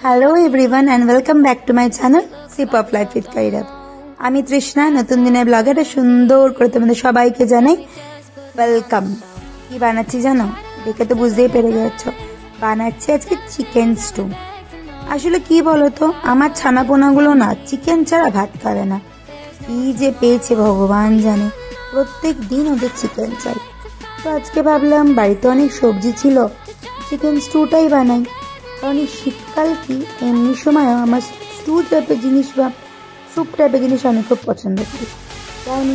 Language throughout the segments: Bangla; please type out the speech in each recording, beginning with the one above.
Hello everyone and welcome back to my channel sip of life with Kairat. আমি তৃষ্ণা, নতুন দিনের ব্লগে সুন্দর করে তোমাদের সবাইকে জানাই ওয়েলকাম। কি বানাচ্ছি জানো? দেখে তো বুঝতেই পেরে যাচ্ছ, বানাচ্ছি আজকে চিকেন স্টু। আসলে কি বলতো, আমার ছানাপোনাগুলো না চিকেন ছাড়া ভাত খাবে না। কি যে পেয়েছে ভগবান জানে, প্রত্যেক দিন ওদের চিকেন চাই। তো আজকে ভাবলাম বাড়িতে অনেক সবজি ছিল, চিকেন স্টুটাই বানাই। কারণ এই শীতকাল কি এমনি সময়ও আমার স্টু টাইপের জিনিস বা স্যুপ টাইপের জিনিস আমি খুব পছন্দ করি। তাই আমি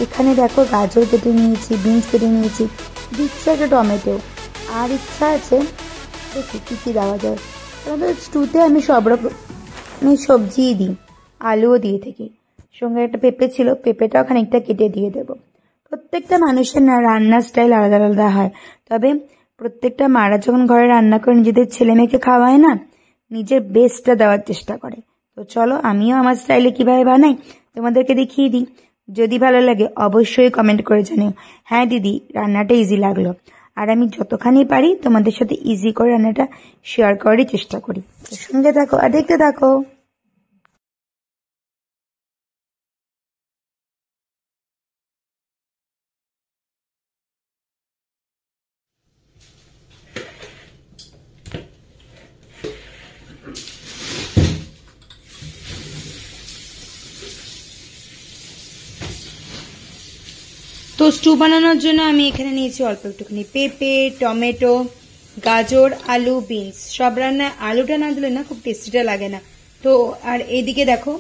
এখানে দেখো গাজর কেটে নিয়েছি, বিনস কেটে নিয়েছি, দিচ্ছি একটা টমেটো, আর ইচ্ছা আছে দেখি কী কী দেওয়া যায়। কারণ স্টুতে আমি সব রকম সবজিই দিই, আলুও দিয়ে থাকি। সঙ্গে একটা পেঁপে ছিল, পেঁপেটাও খানিকটা কেটে দিয়ে দেবো। প্রত্যেকটা মানুষের না রান্নার স্টাইল আলাদা আলাদা হয়, তবে প্রত্যেকটা মারা যখন ঘরে রান্না করে নিজেদের ছেলে মেয়েকে খাওয়ায় না, নিজের বেস্টটা দেওয়ার চেষ্টা করে। তো চলো আমিও আমার স্টাইলে কিভাবে বানাই তোমাদেরকে দেখিয়ে দিই। যদি ভালো লাগে অবশ্যই কমেন্ট করে জানিও, হ্যাঁ দিদি রান্নাটা ইজি লাগলো। আর আমি যতখানি পারি তোমাদের সাথে ইজি করে রান্নাটা শেয়ার করারই চেষ্টা করি। সঙ্গে থাকো আর দেখতে থাকো। তো স্টু বানানোর জন্য আমি এখানে নিয়েছি অল্প একটুখানি পেঁপে, টমেটো, গাজর, আলু, বিনস। সব রান্নায় আলুটা না দিলে না খুব টেস্টিটা লাগে না। তো আর এইদিকে দেখো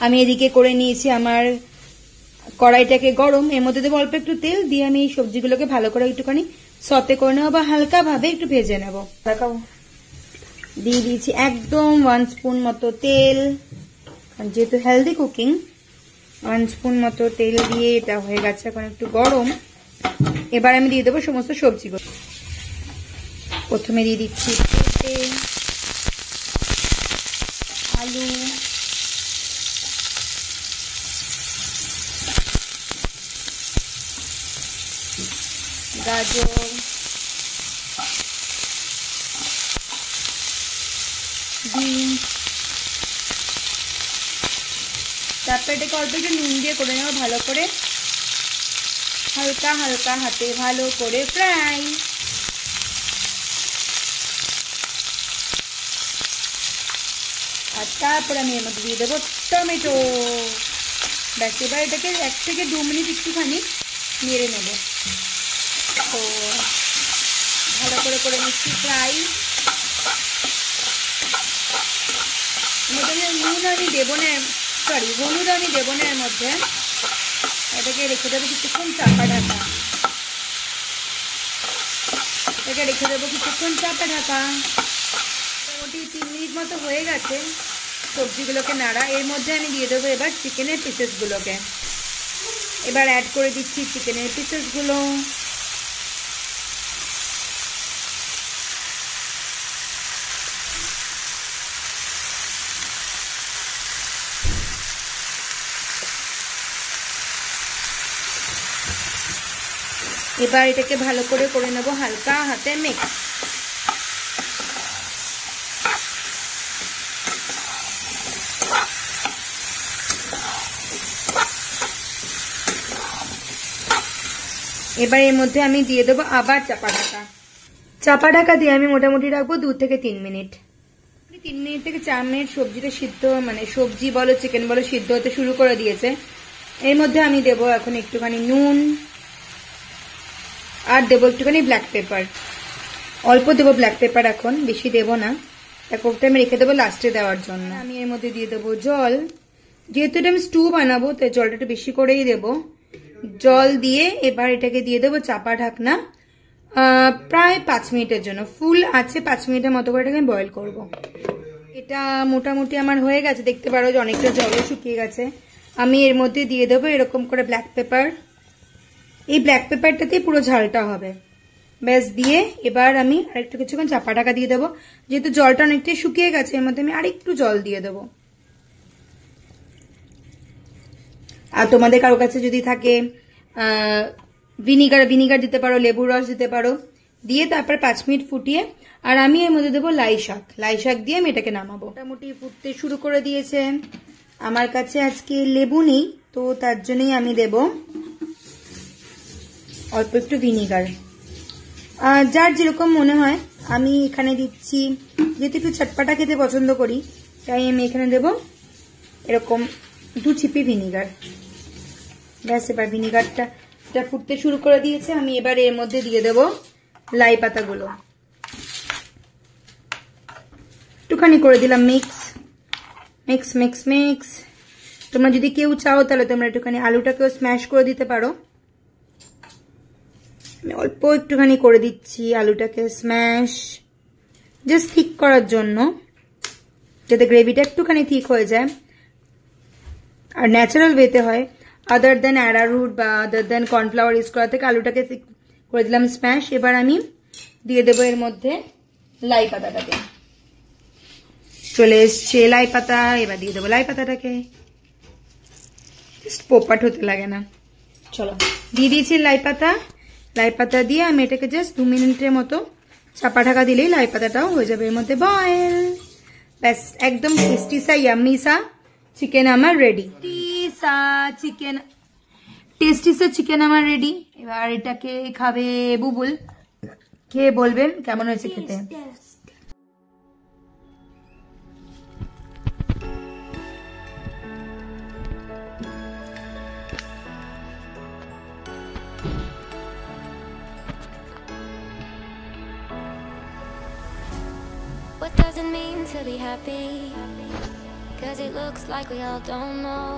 আমি এদিকে করে নিয়েছি আমার কড়াইটাকে গরম, এর মধ্যে দেবো অল্প একটু তেল, দিয়ে আমি এই সবজিগুলোকে ভালো করে একটুখানি সতে করে নেবো বা হালকা ভাবে একটু ভেজে নেবো। দিয়ে দিয়েছি একদম 1 স্পুন মতো তেল, যেহেতু হেলদি কুকিং 1 স্পুন মতো তেল দিয়ে এটা হয়ে গেছে এখন একটু গরম। এবার আমি দিয়ে দেবো সমস্ত সবজিগুলো। প্রথমে দিয়ে দিচ্ছি পেঁপে, আলু, গাজর, বিনস। তারপর এটাকে অল্প একটু নুন দিয়ে করে নেবো ভালো করে, হালকা হালকা হাতে ভালো করে ফ্রাই। আর তারপর আমি এর মধ্যে দিয়ে দেবো টমেটো। ব্যাস এবার এটাকে 1 থেকে 2 মিনিট একটুখানি নেড়ে নেবো। তো ভালো করে করে নিচ্ছি ফ্রাই। নুন আমি দেবো না, সরি হলুদ আমি দেবো না এর মধ্যে। এটাকে রেখে দেবো কিছুক্ষণ চাপা ঢাকা, এটাকে রেখে দেবো কিছুক্ষণ চাপা ঢাকা। মোটামুটি 3 মিনিট মতো হয়ে গেছে সবজিগুলোকে নাড়া। এর মধ্যে আমি দিয়ে দেবো এবার চিকেনের পিসেসগুলোকে। এবার অ্যাড করে দিচ্ছি চিকেনের পিসেসগুলো। এবার এটাকে ভালো করে নেবো হালকা হাতে মিক্স। এবার এর মধ্যে আমি দিয়ে দেবো আবার চাপা ঢাকা। চাপা ঢাকা দিয়ে আমি মোটামুটি রাখবো 2 থেকে 3 মিনিট। 3 মিনিট থেকে 4 মিনিট সবজিটা সিদ্ধ, মানে সবজি বলো চিকেন বলো সিদ্ধ হতে শুরু করে দিয়েছে। এর মধ্যে আমি দেবো এখন একটুখানি নুন, আর দেবো একটুখানি ব্ল্যাক পেপার। অল্প দেবো ব্ল্যাক পেপার, এখন বেশি দেবো না, তারপরটা আমি রেখে দেবো লাস্টে দেওয়ার জন্য। আমি এর মধ্যে দিয়ে দেবো জল, যেহেতু এটা আমি স্টু বানাবো তাই জলটা একটু বেশি করেই দেবো। জল দিয়ে এবার এটাকে দিয়ে দেবো চাপা ঢাকনা প্রায় 5 মিনিটের জন্য। ফুল আছে 5 মিনিটের মতো করে এটাকে বয়েল করবো। এটা মোটামুটি আমার হয়ে গেছে, দেখতে পারো যে অনেকটা জলও শুকিয়ে গেছে। আমি এর মধ্যে দিয়ে দেবো এরকম করে ব্ল্যাক পেপার। এই ব্ল্যাক পেপারটাতেই পুরো ঝালটা হবে। ব্যাস দিয়ে এবার আমি আরেকটু কিছুক্ষণ চাপা ঢাকা দিয়ে দেবো। যেহেতু জলটা অনেকটাই শুকিয়ে গেছে এর মধ্যে আমি আরেকটু জল দিয়ে দেবো। আর তোমাদের কারো কাছে যদি থাকে ভিনিগার দিতে পারো, লেবুর রস দিতে পারো, দিয়ে তারপর 5 মিনিট ফুটিয়ে আর আমি এর মধ্যে দেবো লাই শাক দিয়ে আমি এটাকে নামাবো। মোটামুটি ফুটতে শুরু করে দিয়েছে। আমার কাছে আজকে লেবু নেই, তো তার জন্যই আমি দেব অল্প একটু ভিনিগার, যার যেরকম মনে হয়। আমি এখানে দিচ্ছি, যেহেতু একটু চটপাটা খেতে পছন্দ করি, তাই আমি এখানে দেব এরকম 2 চিপি ভিনিগার। ব্যাস, এবার ভিনিগারটা ফুটতে শুরু করে দিয়েছে। আমি এবার এর মধ্যে দিয়ে দেব লাই পাতাগুলো, একটুখানি করে দিলাম মিক্স। তোমরা যদি কেউ চাও তাহলে তোমরা একটুখানি আলুটাকেও স্ম্যাশ করে দিতে পারো। আমি অল্প একটুখানি করে দিচ্ছি আলুটাকে স্ম্যাশ, জাস্ট ঠিক করার জন্য, যাতে গ্রেভিটা একটুখানি ঠিক হয়ে যায় আর ন্যাচারাল ওয়েতে হয়, আদার দেন অ্যারারুট বা আদার দেন কর্নফ্লাওয়ার ইউজ করা থেকে। আলুটাকে করে দিলাম স্ম্যাশ। এবার আমি দিয়ে দেবো এর মধ্যে লাই পাতাটাকে। চলে এসছে লাই পাতা, এবার দিয়ে দেবো লাই পাতাটাকে। জাস্ট পোপাট হতে লাগে না। চলো, দিয়ে দিয়েছি লাই পাতা দিয়ে আমি এটাকে জাস্ট 2 মিনিটের মতো চাপা ঢাকা দিলেই লাই পাতাটাও হয়ে যাবে এর মধ্যে বয়েল। ব্যাস, একদম টেস্টি সা ইয়াম্মি সা চিকেন আমার রেডি। টেস্টি সা চিকেন আমার রেডি। এবার এটাকে খাবে বুবুল, খেয়ে বলবেন কেমন হয়েছে খেতে। What does it mean to be happy? 'Cause it looks like we all don't know.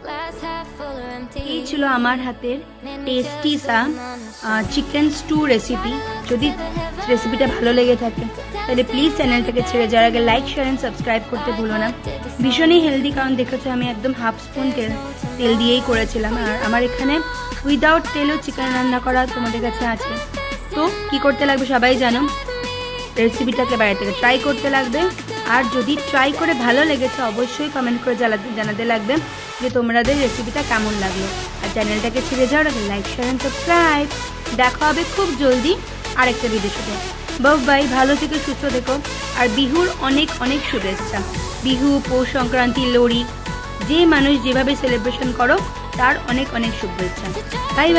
Glass half full or empty. এই ছিল আমার হাতের টেস্টি সা চিকেন স্টু রেসিপি। যদি রেসিপিটা ভালো লেগে থাকে তাহলে প্লিজ চ্যানেলটাকে ছেড়ে যাওয়ার আগে লাইক শেয়ার এন্ড সাবস্ক্রাইব করতে ভুলো না। ভীষণই হেলদি, কারণ দেখেছো আমি একদম হাফ স্পুন তেল দিয়েই করেছিলাম। আর আমার এখানে উইদাউট তেলও চিকেন রান্না করা তোমাদের কাছে আছে। তো কি করতে লাগবে সবাই জানো, রেসিপিটাকে বাইরে থেকে ট্রাই করতে লাগবে। আর যদি ট্রাই করে ভালো লেগেছে অবশ্যই কমেন্ট করে জানাতে লাগবে যে তোমাদের রেসিপিটা কেমন লাগলো। আর চ্যানেলটাকে ছেড়ে যাওয়ার আগে লাইক শেয়ার এন্ড সাবস্ক্রাইব। দেখা হবে খুব জলদি আরেকটা ভিডিওর সাথে। বাই, ভালো থেকো, সুস্থ থেকো। আর বিহুর অনেক অনেক শুভেচ্ছা। বিহু, পৌষ সংক্রান্তি, লোহড়ি, যে মানুষ যেভাবে সেলিব্রেশন করো তার অনেক অনেক শুভেচ্ছা। বাই।